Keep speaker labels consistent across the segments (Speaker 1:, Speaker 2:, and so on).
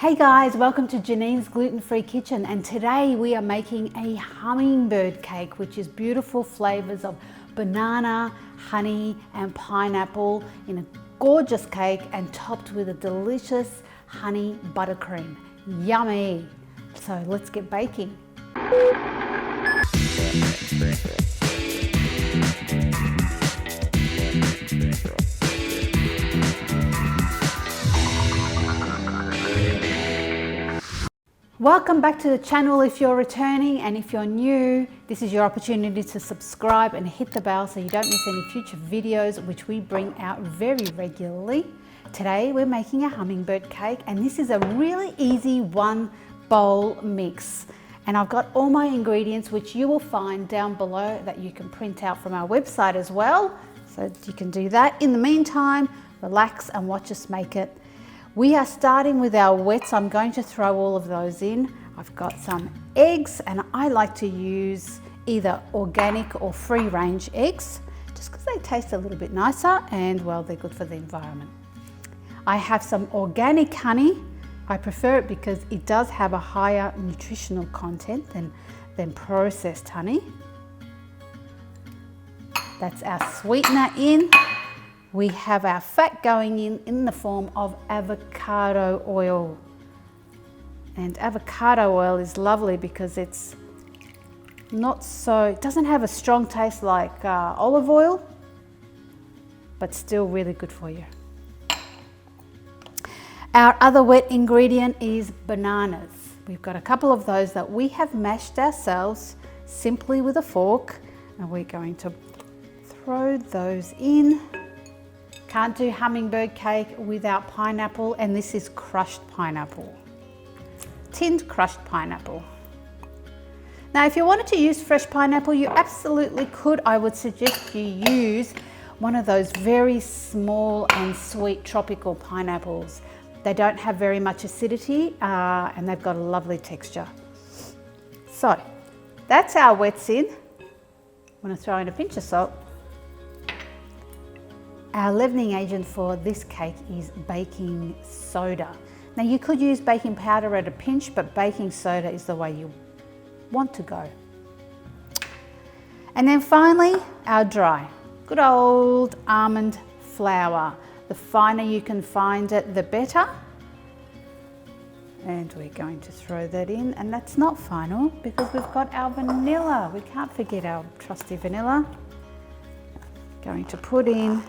Speaker 1: Hey guys, welcome to Janine's gluten-free kitchen, and today we are making a hummingbird cake, which is beautiful flavors of banana, honey and pineapple in a gorgeous cake and topped with a delicious honey buttercream. Yummy! So let's get baking. Welcome back to the channel if you're returning, and if you're new, this is your opportunity to subscribe and hit the bell so you don't miss any future videos which we bring out very regularly. Today we're making a hummingbird cake, and this is a really easy one bowl mix. And I've got all my ingredients which you will find down below that you can print out from our website as well. So you can do that. In the meantime, relax and watch us make it. We are starting with our wets. I'm going to throw all of those in. I've got some eggs, and I like to use either organic or free range eggs just because they taste a little bit nicer and, well, they're good for the environment. I have some organic honey. I prefer it because it does have a higher nutritional content than processed honey. That's our sweetener in. We have our fat going in the form of avocado oil. And avocado oil is lovely because it's it doesn't have a strong taste like olive oil, but still really good for you. Our other wet ingredient is bananas. We've got a couple of those that we have mashed ourselves simply with a fork, and we're going to throw those in. Can't do hummingbird cake without pineapple, and this is crushed pineapple, tinned crushed pineapple. Now, if you wanted to use fresh pineapple, you absolutely could. I would suggest you use one of those very small and sweet tropical pineapples. They don't have very much acidity and they've got a lovely texture. So that's our wets in. I'm going to throw in a pinch of salt. Our leavening agent for this cake is baking soda. Now, you could use baking powder at a pinch, but baking soda is the way you want to go. And then finally, our dry, good old almond flour. The finer you can find it, the better. And we're going to throw that in, and that's not final because we've got our vanilla. We can't forget our trusty vanilla. Going to put in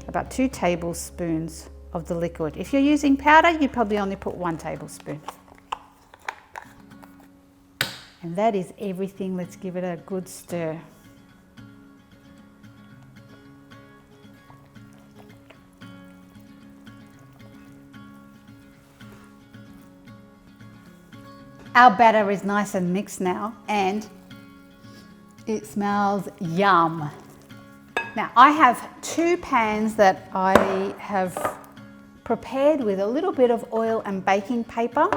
Speaker 1: about 2 tablespoons of the liquid. If you're using powder, you probably only put 1 tablespoon. And that is everything. Let's give it a good stir. Our batter is nice and mixed now, and it smells yum. Now, I have 2 pans that I have prepared with a little bit of oil and baking paper.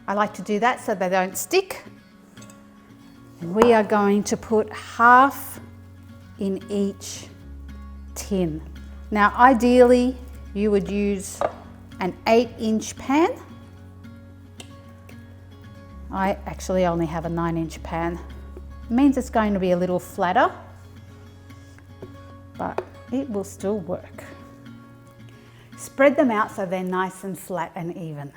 Speaker 1: I like to do that so they don't stick. And we are going to put half in each tin. Now, ideally, you would use an 8-inch pan. I actually only have a 9-inch pan. It means it's going to be a little flatter, but it will still work. Spread them out so they're nice and flat and even.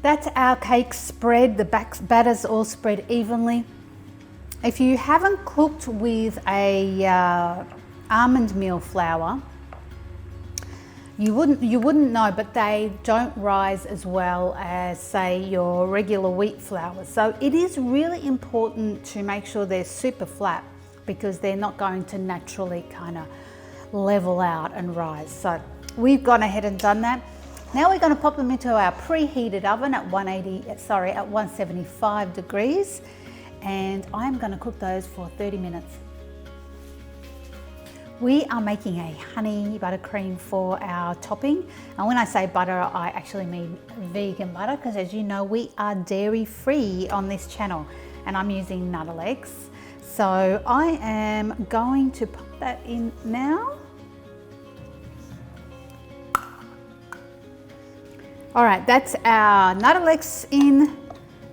Speaker 1: That's our cake spread. The batter's all spread evenly. If you haven't cooked with a almond meal flour, you wouldn't know, but they don't rise as well as, say, your regular wheat flour. So it is really important to make sure they're super flat because they're not going to naturally kind of level out and rise. So we've gone ahead and done that. Now we're going to pop them into our preheated oven at 175 degrees, and I'm going to cook those for 30 minutes. We are making a honey buttercream for our topping. And when I say butter, I actually mean vegan butter, because as you know, we are dairy free on this channel, and I'm using Nuttelex. So I am going to put that in now. All right, that's our Nuttelex in,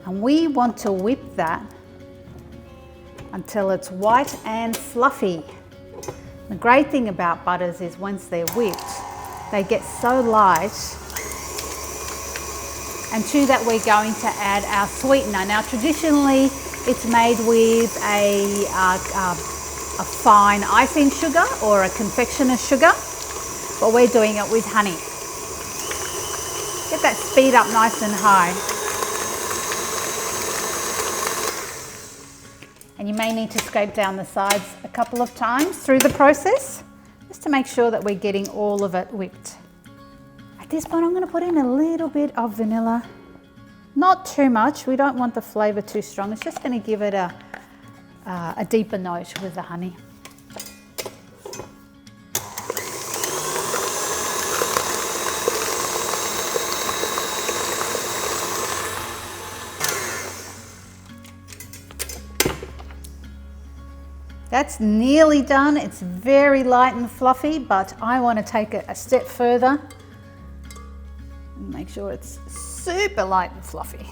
Speaker 1: and we want to whip that until it's white and fluffy. The great thing about butters is once they're whipped, they get so light. And to that we're going to add our sweetener. Now traditionally it's made with a fine icing sugar or a confectioner's sugar, but we're doing it with honey. Get that speed up nice and high. And you may need to scrape down the sides a couple of times through the process, just to make sure that we're getting all of it whipped. At this point, I'm going to put in a little bit of vanilla. Not too much, we don't want the flavour too strong. It's just going to give it a deeper note with the honey. That's nearly done. It's very light and fluffy, but I want to take it a step further and make sure it's super light and fluffy.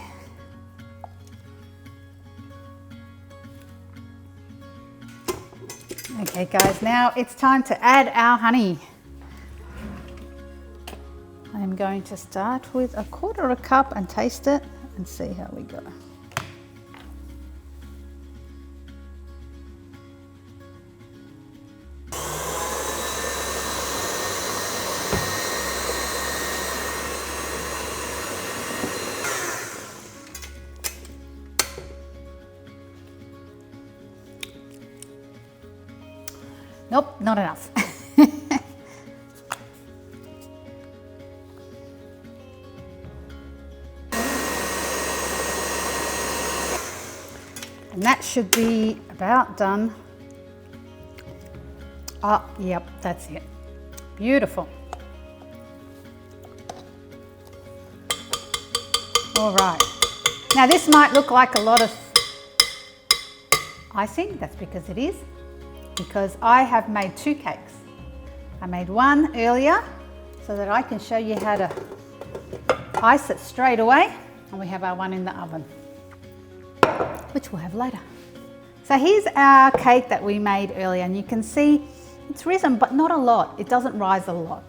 Speaker 1: Okay guys, now it's time to add our honey. I'm going to start with 1/4 cup and taste it and see how we go. Nope, not enough. And that should be about done. Oh, yep, that's it. Beautiful. All right. Now this might look like a lot of icing. That's because it is. Because I have made 2 cakes. I made one earlier so that I can show you how to ice it straight away, and we have our one in the oven, which we'll have later. So here's our cake that we made earlier, and you can see it's risen, but not a lot. It doesn't rise a lot.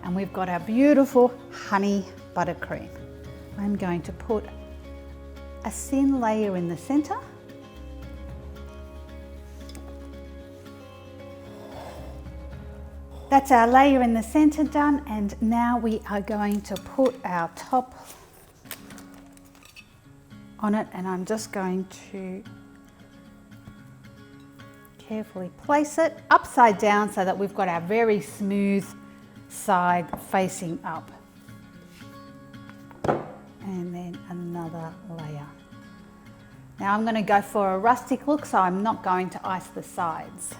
Speaker 1: And we've got our beautiful honey buttercream. I'm going to put a thin layer in the center. That's our layer in the center done, and now we are going to put our top on it, and I'm just going to carefully place it upside down so that we've got our very smooth side facing up. And then another layer. Now I'm going to go for a rustic look, so I'm not going to ice the sides.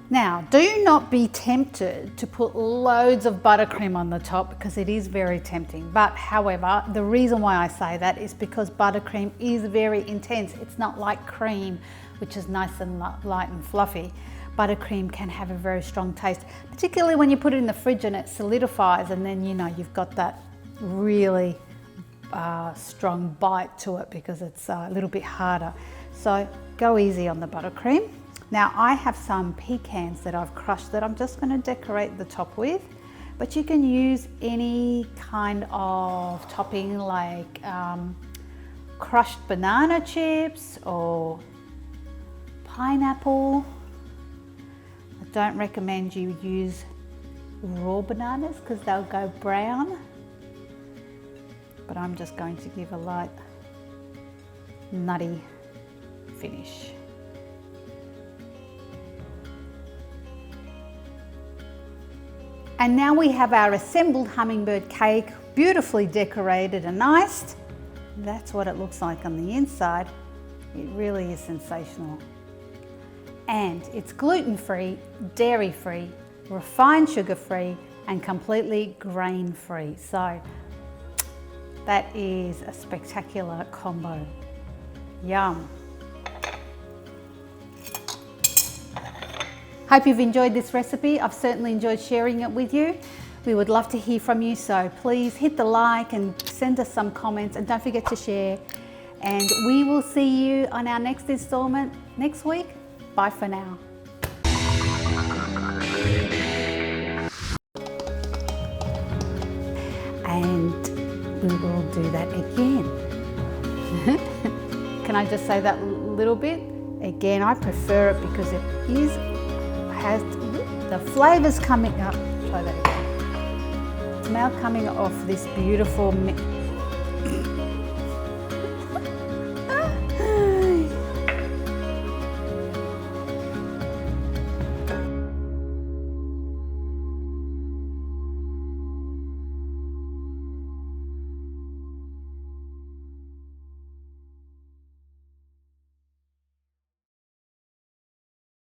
Speaker 1: Now, do not be tempted to put loads of buttercream on the top, because it is very tempting. But however, the reason why I say that is because buttercream is very intense. It's not like cream, which is nice and light and fluffy. Buttercream can have a very strong taste, particularly when you put it in the fridge and it solidifies, and then you know you've got that really strong bite to it because it's a little bit harder. So go easy on the buttercream. Now I have some pecans that I've crushed that I'm just going to decorate the top with, but you can use any kind of topping like crushed banana chips or pineapple. I don't recommend you use raw bananas because they'll go brown, but I'm just going to give a light nutty finish. And now we have our assembled hummingbird cake, beautifully decorated and iced. That's what it looks like on the inside. It really is sensational. And it's gluten-free, dairy-free, refined sugar-free, and completely grain-free. So that is a spectacular combo. Yum. Hope you've enjoyed this recipe. I've certainly enjoyed sharing it with you. We would love to hear from you, so please hit the like and send us some comments, and don't forget to share. And we will see you on our next installment next week. Bye for now. And we will do that again. Can I just say that little bit? Again, I prefer it because it has the flavors coming up. Try that again. Smell coming off this beautiful